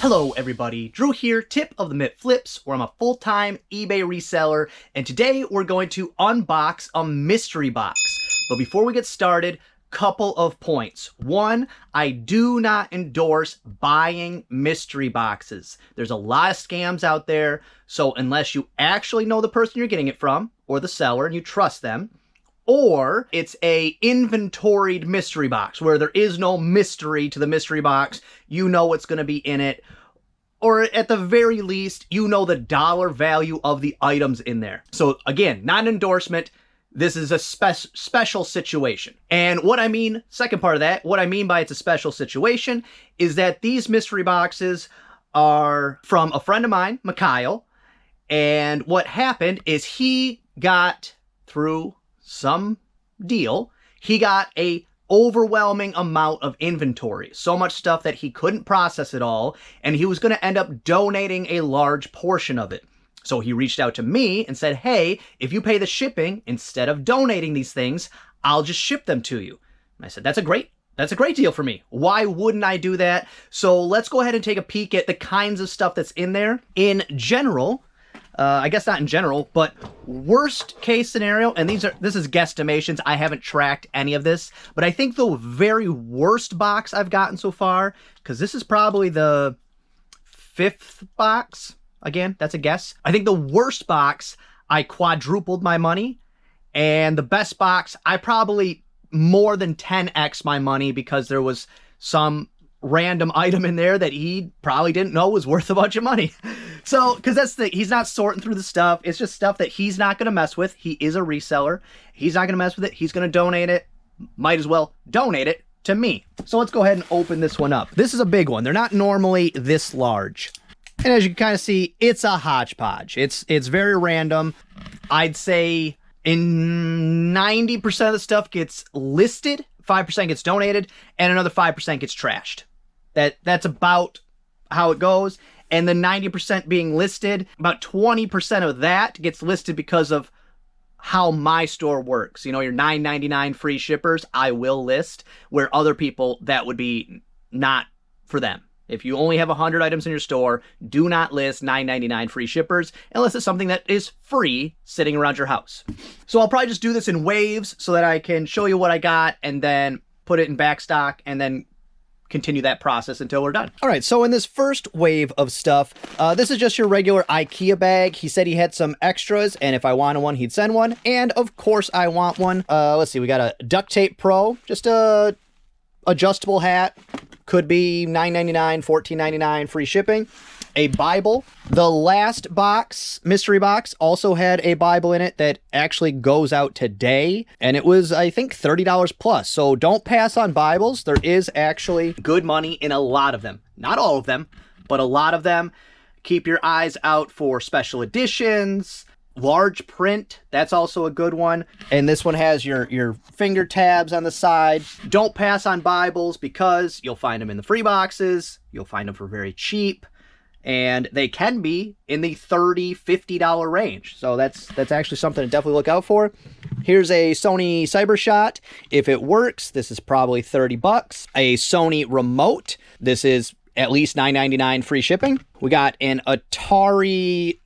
Hello everybody, Drew here, tip of the Mitt Flips, where I'm a full-time eBay reseller, and today we're going to unbox a mystery box. But before we get started, couple of points. One, I do not endorse buying mystery boxes. There's a lot of scams out there, so unless you actually know the person you're getting it from, or the seller, and you trust them, or it's a inventoried mystery box where there is no mystery to the mystery box, you know what's going to be in it, or at the very least, you know the dollar value of the items in there. So again, not an endorsement. This is a special situation. And what I mean, second part of that, what I mean by it's a special situation is that these mystery boxes are from a friend of mine, Mikhail, and what happened is he got through some deal, he got a overwhelming amount of inventory, so much stuff that he couldn't process it all, and he was going to end up donating a large portion of it. So he reached out to me and said, hey, if you pay the shipping, instead of donating these things, I'll just ship them to you. And I said, that's a great deal for me. Why wouldn't I do that? So let's go ahead and take a peek at the kinds of stuff that's in there. In general, I guess not in general, but worst case scenario, and this is guesstimations, I haven't tracked any of this, but I think the very worst box I've gotten so far, because this is probably the 5th box, again, that's a guess. I think the worst box, I quadrupled my money, and the best box, I probably more than 10x my money because there was some random item in there that he probably didn't know was worth a bunch of money. So, because that's he's not sorting through the stuff. It's just stuff that he's not going to mess with. He is a reseller. He's not going to mess with it. He's going to donate it. Might as well donate it to me. So let's go ahead and open this one up. This is a big one. They're not normally this large. And as you can kind of see, it's a hodgepodge. It's very random. I'd say in 90% of the stuff gets listed, 5% gets donated, and another 5% gets trashed. That's about how it goes. And the 90% being listed, about 20% of that gets listed because of how my store works. You know, your $9.99 free shippers, I will list, where other people, that would be not for them. If you only have 100 items in your store, do not list $9.99 free shippers unless it's something that is free sitting around your house. So I'll probably just do this in waves so that I can show you what I got and then put it in back stock and then continue that process until we're done. All right, so in this first wave of stuff, this is just your regular Ikea bag. He said he had some extras, and if I wanted one, he'd send one. And of course, I want one. Let's see, we got a Duct Tape Pro, just a adjustable hat. Could be $9.99, $14.99, free shipping. A Bible. The last box, mystery box, also had a Bible in it that actually goes out today. And it was, I think, $30 plus. So don't pass on Bibles. There is actually good money in a lot of them. Not all of them, but a lot of them. Keep your eyes out for special editions. Large print, that's also a good one. And this one has your finger tabs on the side. Don't pass on Bibles because you'll find them in the free boxes. You'll find them for very cheap. And they can be in the $30, $50 range. So that's actually something to definitely look out for. Here's a Sony CyberShot. If it works, this is probably 30 bucks. A Sony remote. This is at least $9.99 free shipping. We got an Atari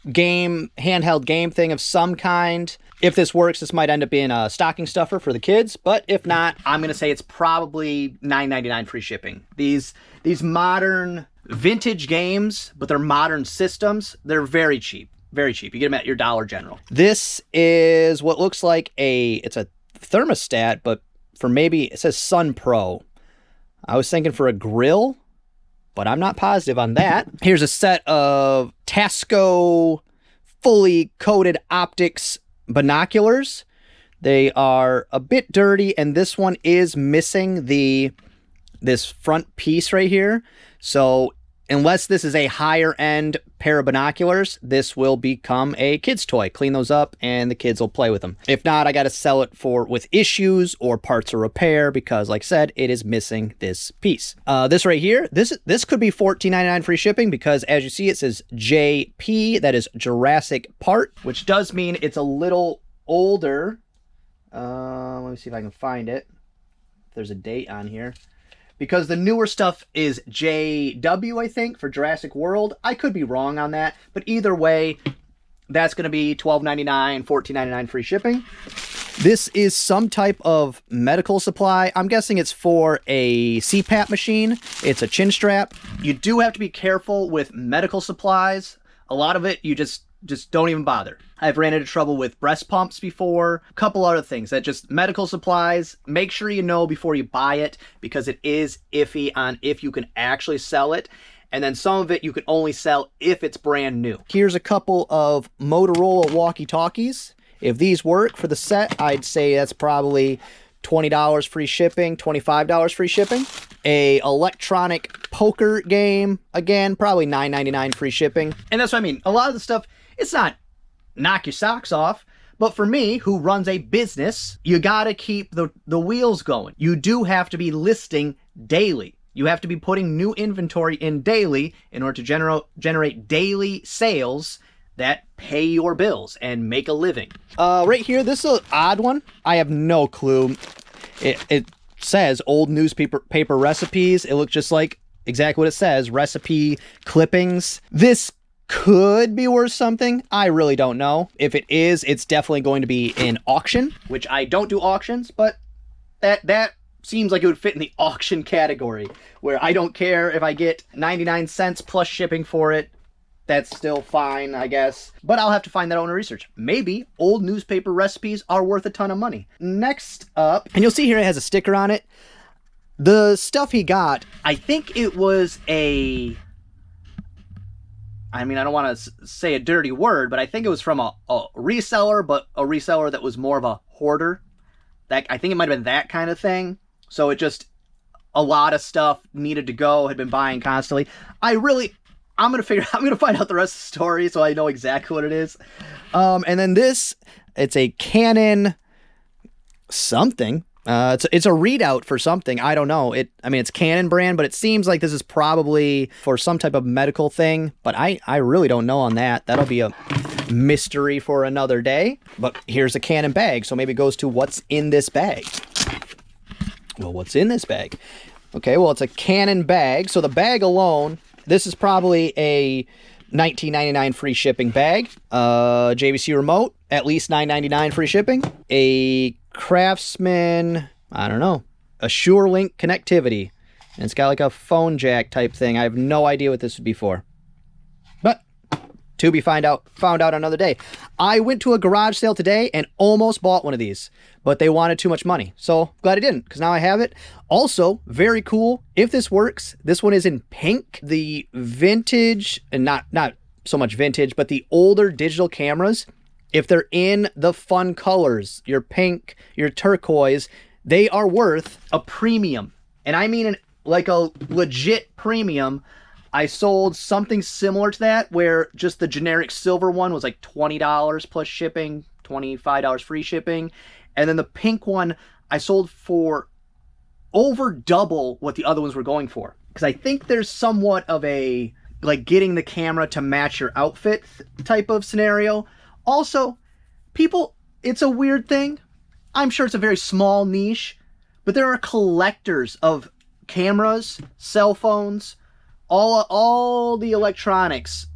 handheld game thing of some kind. If this works, this might end up being a stocking stuffer for the kids, but if not, I'm going to say it's probably $9.99 free shipping. These modern vintage games, but they're modern systems, they're very cheap. Very cheap. You get them at your Dollar General. This is what looks like it's a thermostat, but for maybe, it says Sun Pro. I was thinking for a grill, but I'm not positive on that. Here's a set of Tasco fully coated optics binoculars. They are a bit dirty, and this one is missing this front piece right here. So unless this is a higher end pair of binoculars, this will become a kid's toy. Clean those up and the kids will play with them. If not, I got to sell it with issues or parts of repair because, like I said, it is missing this piece. This right here, this could be $14.99 free shipping because, as you see, it says JP. That is Jurassic Part, which does mean it's a little older. Let me see if I can find it. If there's a date on here. because the newer stuff is JW, I think, for Jurassic World. I could be wrong on that, but either way, that's going to be $12.99, $14.99 free shipping. This is some type of medical supply. I'm guessing it's for a CPAP machine. It's a chin strap. You do have to be careful with medical supplies. A lot of it, you just don't even bother. I've ran into trouble with breast pumps before. A couple other things that just medical supplies. Make sure you know before you buy it, because it is iffy on if you can actually sell it. And then some of it you can only sell if it's brand new. Here's a couple of Motorola Walkie-Talkies. If these work for the set, I'd say that's probably $20 free shipping, $25 free shipping. A electronic poker game, again, probably $9.99 free shipping. And that's what I mean. A lot of the stuff, it's not knock your socks off. But for me, who runs a business, you gotta keep the wheels going. You do have to be listing daily. You have to be putting new inventory in daily in order to generate daily sales that pay your bills and make a living. Right here, this is an odd one. I have no clue. It says old newspaper recipes. It looks just like exactly what it says, recipe clippings. This could be worth something. I really don't know. If it is, it's definitely going to be in auction, which I don't do auctions, but that seems like it would fit in the auction category, where I don't care if I get 99 cents plus shipping for it. That's still fine, I guess. But I'll have to find that out in research. Maybe old newspaper recipes are worth a ton of money. Next up, and you'll see here it has a sticker on it. The stuff he got, I think it was I mean, I don't want to say a dirty word, but I think it was from a reseller, but a reseller that was more of a hoarder. I think it might have been that kind of thing. So it just, a lot of stuff needed to go, had been buying constantly. I'm going to find out the rest of the story so I know exactly what it is. And then this, it's a Canon something. It's a readout for something. I don't know. I mean, it's Canon brand, but it seems like this is probably for some type of medical thing. But I really don't know on that. That'll be a mystery for another day. But here's a Canon bag, so maybe it goes to what's in this bag. Well, what's in this bag? Okay, well, it's a Canon bag. So the bag alone, this is probably a $19.99 free shipping bag. JVC remote, at least $9.99 free shipping. A Craftsman, I don't know, a SureLink connectivity. And it's got like a phone jack type thing. I have no idea what this would be for. But to be found out another day. I went to a garage sale today and almost bought one of these, but they wanted too much money. So glad I didn't, because now I have it. Also, very cool. If this works, this one is in pink. The vintage, and not so much vintage, but the older digital cameras, if they're in the fun colors, your pink, your turquoise, they are worth a premium. And I mean like a legit premium. I sold something similar to that, where just the generic silver one was like $20 plus shipping, $25 free shipping. And then the pink one I sold for over double what the other ones were going for. Because I think there's somewhat of a, like, getting the camera to match your outfit type of scenario. Also, people, it's a weird thing. I'm sure it's a very small niche, but there are collectors of cameras, cell phones, all the electronics.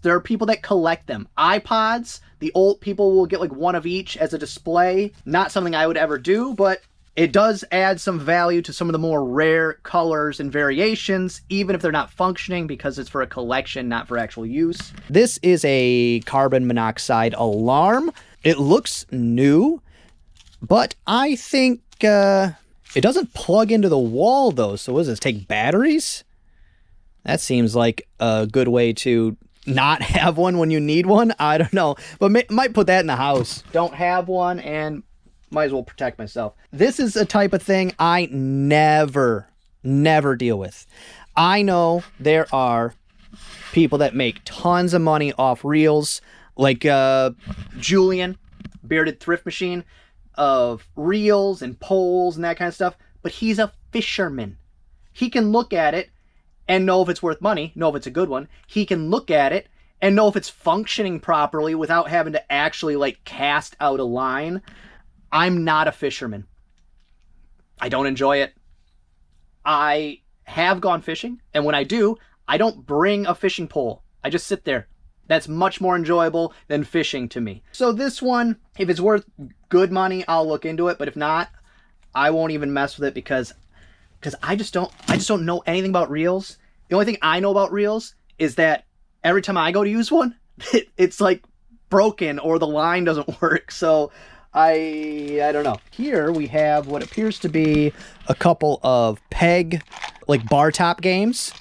There are people that collect them. iPods, the old people will get like one of each as a display. Not something I would ever do, but it does add some value to some of the more rare colors and variations, even if they're not functioning, because it's for a collection, not for actual use. This is a carbon monoxide alarm. It looks new, but I think it doesn't plug into the wall though. So what does this, take batteries? That seems like a good way to not have one when you need one. I don't know, but might put that in the house. Don't have one and might as well protect myself. This is a type of thing I never deal with. I know there are people that make tons of money off reels, like Julian, Bearded Thrift Machine, of reels and poles and that kind of stuff, but he's a fisherman. He can look at it and know if it's worth money, know if it's a good one. He can look at it and know if it's functioning properly without having to actually like cast out a line. I'm not a fisherman. I don't enjoy it. I have gone fishing, and when I do, I don't bring a fishing pole. I just sit there. That's much more enjoyable than fishing to me. So this one, if it's worth good money, I'll look into it. But if not, I won't even mess with it because I just don't know anything about reels. The only thing I know about reels is that every time I go to use one, it's like broken or the line doesn't work. So I don't know. Here we have what appears to be a couple of peg, like bar top games.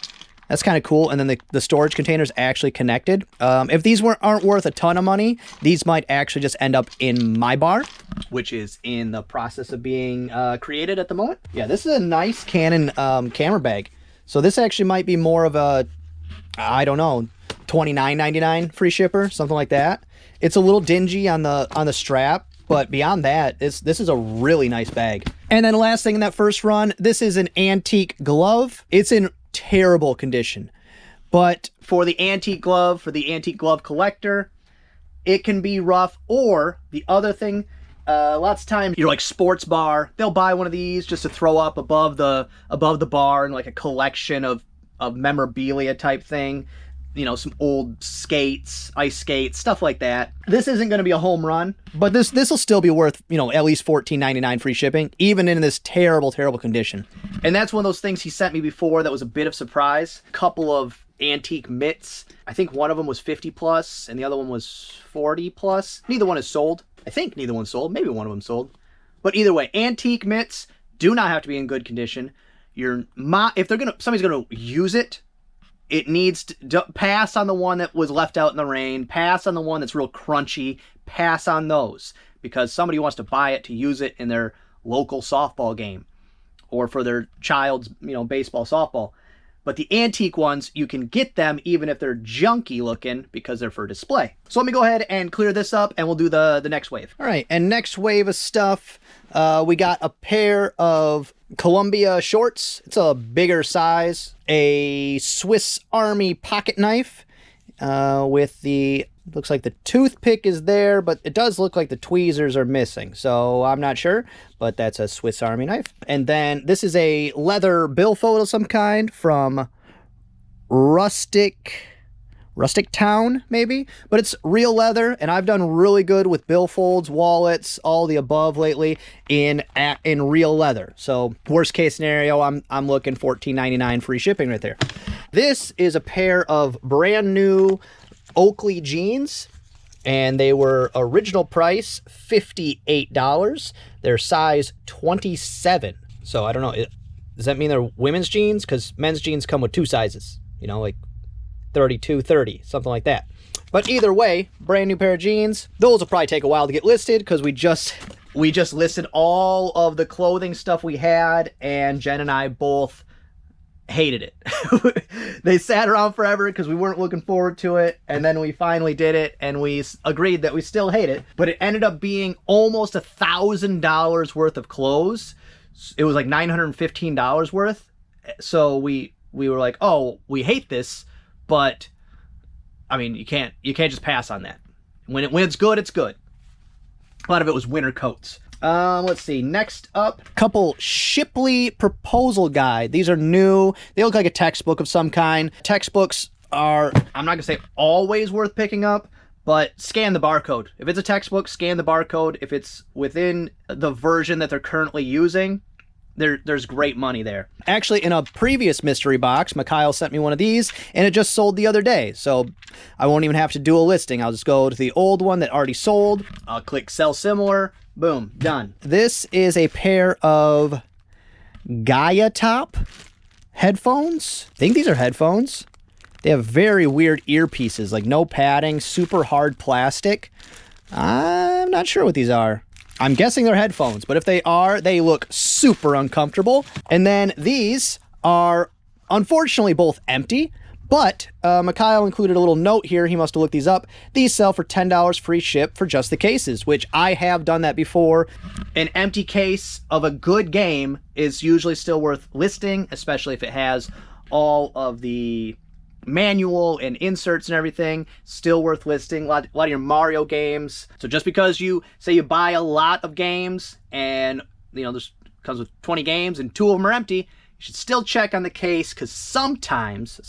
That's kind of cool. And then the storage container's actually connected. If these aren't worth a ton of money, these might actually just end up in my bar, which is in the process of being created at the moment. Yeah, this is a nice Canon camera bag. So this actually might be more of a, I don't know, $29.99 free shipper, something like that. It's a little dingy on the strap, but beyond that, this is a really nice bag. And then last thing in that first run, this is an antique glove. It's in terrible condition, but for the antique glove collector, it can be rough. Or the other thing, lots of times you're like sports bar, they'll buy one of these just to throw up above the bar and like a collection of memorabilia type thing. You know, some old skates, ice skates, stuff like that. This isn't going to be a home run, but this will still be worth, you know, at least $14.99 free shipping, even in this terrible condition. And that's one of those things he sent me before that was a bit of surprise. A couple of antique mitts. I think one of them was 50 plus and the other one was 40 plus. Neither one is sold. I think neither one's sold. Maybe one of them sold. But either way, antique mitts do not have to be in good condition. If somebody's gonna use it, it needs to pass on the one that was left out in the rain, pass on the one that's real crunchy, pass on those, because somebody wants to buy it to use it in their local softball game or for their child's, you know, baseball, softball. But the antique ones, you can get them even if they're junky looking because they're for display. So let me go ahead and clear this up and we'll do the next wave. All right, and next wave of stuff, we got a pair of Columbia shorts. It's a bigger size, a Swiss Army pocket knife with looks like the toothpick is there, but it does look like the tweezers are missing. So I'm not sure, but that's a Swiss Army knife. And then this is a leather billfold of some kind from Rustic Town, maybe, but it's real leather, and I've done really good with billfolds, wallets, all the above lately in real leather. So worst case scenario, I'm looking $14.99 free shipping right there. This is a pair of brand new Oakley jeans, and they were original price $58. They're size 27. So I don't know, does that mean they're women's jeans? Because men's jeans come with two sizes, you know, like 32, 30, something like that. But either way, brand new pair of jeans. Those will probably take a while to get listed because we just listed all of the clothing stuff we had, and Jen and I both hated it. They sat around forever because we weren't looking forward to it, and then we finally did it, and we agreed that we still hate it. But it ended up being almost $1,000 worth of clothes. It was like $915 worth. So we were like, oh, we hate this. But I mean, you can't just pass on that. When it's good, it's good. A lot of it was winter coats. Let's see. Next up, couple Shipley proposal guide. These are new. They look like a textbook of some kind. Textbooks are, I'm not gonna say always worth picking up, but scan the barcode. If it's a textbook, scan the barcode. If it's within the version that they're currently using, there's great money there. Actually, in a previous mystery box, Mikhail sent me one of these, and it just sold the other day. So I won't even have to do a listing. I'll just go to the old one that already sold. I'll click sell similar. Boom, done. This is a pair of Gaia Top Headphones. I think these are headphones. They have very weird earpieces, like no padding, super hard plastic. I'm not sure what these are. I'm guessing they're headphones, but if they are, they look super uncomfortable. And then these are unfortunately both empty, but Mikhail included a little note here. He must have looked these up. These sell for $10 free ship for just the cases, which I have done that before. An empty case of a good game is usually still worth listing, especially if it has all of the manual and inserts and everything. Still worth listing. A lot of your Mario games. So just because you say you buy a lot of games and, you know, this comes with 20 games and 2 of them are empty, you should still check on the case, because sometimes,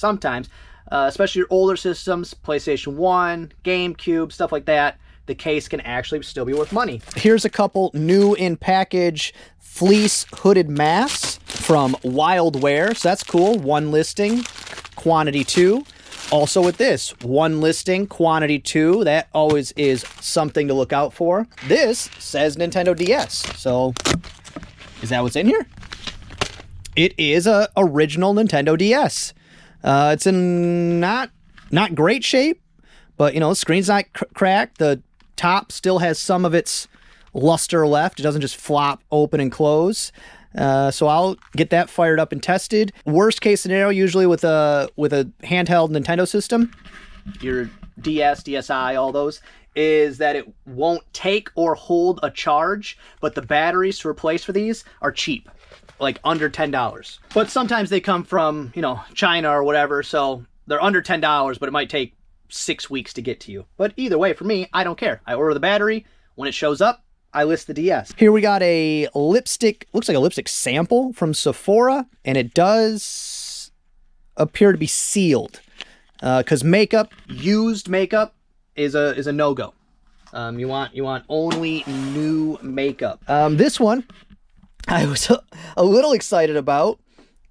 especially your older systems, PlayStation 1, GameCube, stuff like that, the case can actually still be worth money. Here's a couple new in package fleece hooded masks from Wildwear. So that's cool. 1 listing, quantity 2. Also with this, 1 listing, quantity 2. That always is something to look out for. This says Nintendo DS. So is that what's in here? It is a original Nintendo DS. It's in not great shape, but you know, the screen's not cracked. The top still has some of its luster left. It doesn't just flop open and close. So I'll get that fired up and tested. Worst case scenario, usually with a handheld Nintendo system, your DS, DSi, all those, is that it won't take or hold a charge, but the batteries to replace for these are cheap, like under $10. But sometimes they come from, you know, China or whatever, so they're under $10, but it might take 6 weeks to get to you. But either way, for me, I don't care. I order the battery. When it shows up, I list the DS. Here we got a lipstick, looks like a lipstick sample from Sephora, and it does appear to be sealed. Because makeup, used makeup, is a no-go. You want only new makeup. This one, I was a little excited about.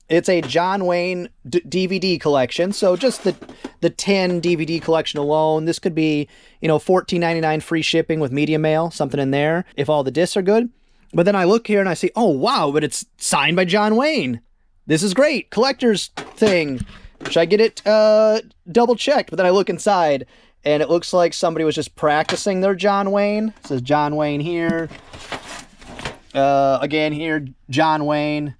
It's a John Wayne DVD collection, so just the 10 DVD collection alone. This could be, you know, $14.99 free shipping with media mail, something in there, if all the discs are good. But then I look here and I see, oh wow, but it's signed by John Wayne. This is great, collector's thing. Should I get it double checked? But then I look inside and it looks like somebody was just practicing their John Wayne. It says John Wayne here. Again here, John Wayne.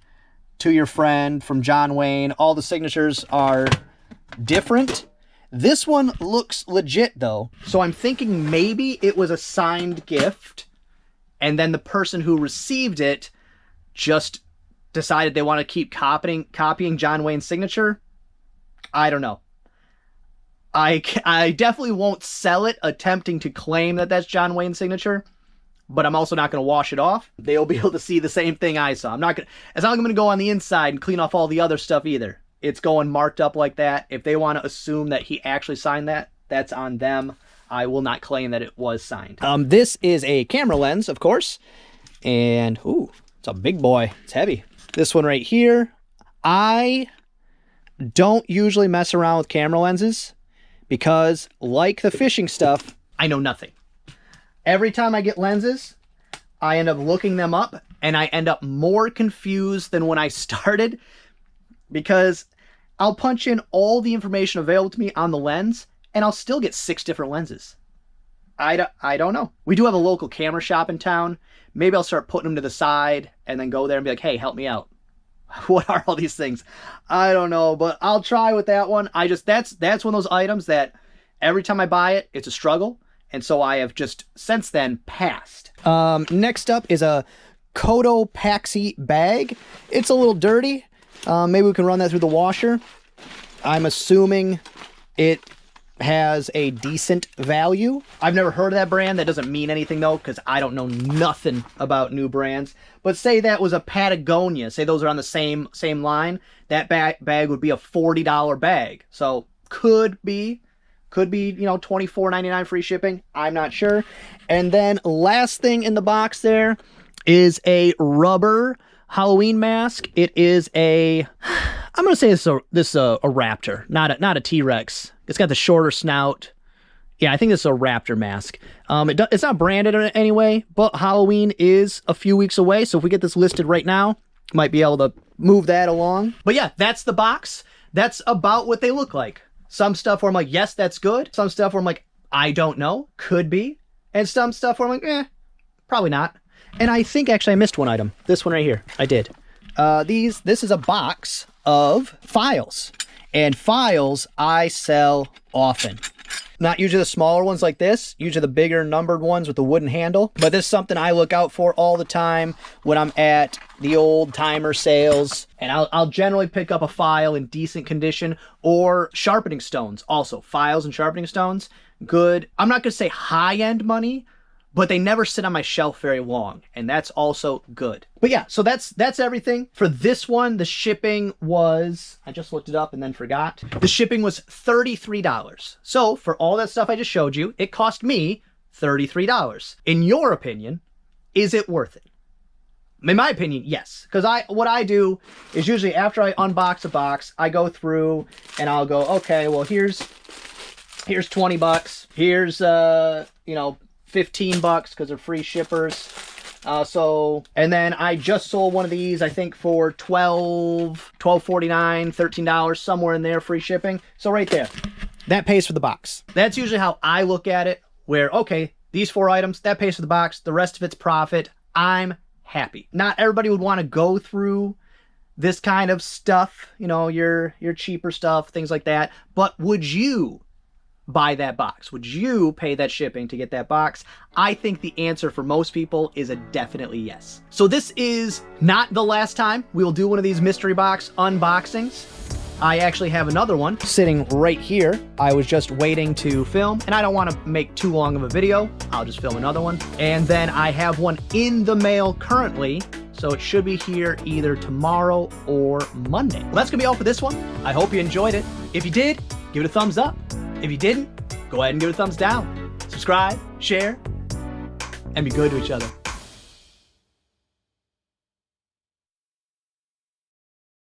To your friend from John Wayne. All the signatures are different. This one looks legit though. So I'm thinking maybe it was a signed gift and then the person who received it just decided they want to keep copying John Wayne's signature. I don't know. I definitely won't sell it attempting to claim that that's John Wayne's signature. But I'm also not going to wash it off. They'll be able to see the same thing I saw. It's not like I'm going to go on the inside and clean off all the other stuff either. It's going marked up like that. If they want to assume that he actually signed that, that's on them. I will not claim that it was signed. This is a camera lens, of course. And, ooh, it's a big boy. It's heavy. This one right here. I don't usually mess around with camera lenses because, like the fishing stuff, I know nothing. Every time I get lenses, I end up looking them up, and I end up more confused than when I started, because I'll punch in all the information available to me on the lens, and I'll still get 6 different lenses. I don't know. We do have a local camera shop in town. Maybe I'll start putting them to the side, and then go there and be like, hey, help me out. What are all these things? I don't know, but I'll try with that one. That's one of those items that every time I buy it, it's a struggle. And so I have just, since then, passed. Next up is a Cotopaxi bag. It's a little dirty. Maybe we can run that through the washer. I'm assuming it has a decent value. I've never heard of that brand. That doesn't mean anything, though, because I don't know nothing about new brands. But say that was a Patagonia. Say those are on the same line. That bag would be a $40 bag. So could be, you know, $24.99 free shipping. I'm not sure. And then last thing in the box there is a rubber Halloween mask. It is I'm going to say this is a raptor, not a T-Rex. It's got the shorter snout. Yeah, I think this is a raptor mask. It's not branded in any way, but Halloween is a few weeks away. So if we get this listed right now, might be able to move that along. But yeah, that's the box. That's about what they look like. Some stuff where I'm like, yes, that's good. Some stuff where I'm like, I don't know, could be. And some stuff where I'm like, probably not. And I think actually I missed one item. This one right here, I did. This is a box of files. And files I sell often. Not usually the smaller ones like this, usually the bigger numbered ones with the wooden handle. But this is something I look out for all the time when I'm at the old timer sales. And I'll generally pick up a file in decent condition, or sharpening stones also. Files and sharpening stones, good. I'm not going to say high-end money, but they never sit on my shelf very long, and that's also good. But yeah, so that's everything. For this one, the shipping was, I just looked it up and then forgot. The shipping was $33. So for all that stuff I just showed you, it cost me $33. In your opinion, is it worth it? In my opinion, yes. Because what I do is usually after I unbox a box, I go through and I'll go, okay, well, here's 20 bucks. Here's, you know, 15 bucks because they're free shippers. And then I just sold one of these, I think for $12.49, $13, somewhere in there, free shipping. So right there, that pays for the box. That's usually how I look at it, where, okay, these 4 items, that pays for the box. The rest of it's profit. I'm happy. Not everybody would want to go through this kind of stuff, you know, your cheaper stuff, things like that. But would you buy that box? Would you pay that shipping to get that box? I think the answer for most people is a definitely yes. So this is not the last time we will do one of these mystery box unboxings. I actually have another one sitting right here. I was just waiting to film, and I don't want to make too long of a video. I'll just film another one. And then I have one in the mail currently, so it should be here either tomorrow or Monday. Well, that's gonna be all for this one. I hope you enjoyed it. If you did, give it a thumbs up. If you didn't, go ahead and give it a thumbs down. Subscribe, share, and be good to each other.